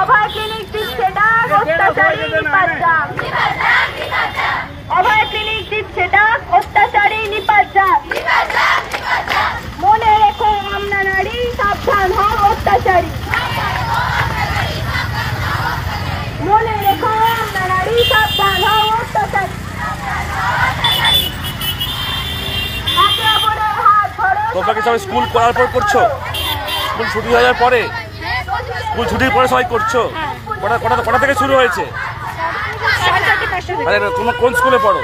অভয় clinic দিচ্ছে ডাক, অত্যাচারী নিপাত যাক। অভয় ক্লিনিক দিচ্ছে ডাক, অত্যাচারী নিপাত যাক। মনে রেখো আমরা নারী, সাবধান হও অত্যাচারী। মনে রেখো আমরা নারী, সাবধান হও অত্যাচারী। তোমরা কি সবাই স্কুল করার পর করছো? স্কুল ছুটি হয়ে যাওয়ার পরে, স্কুল ছুটির পরে সবাই করছো? কটা থেকে শুরু হয়েছে? তোমরা কোন স্কুলে পড়ো?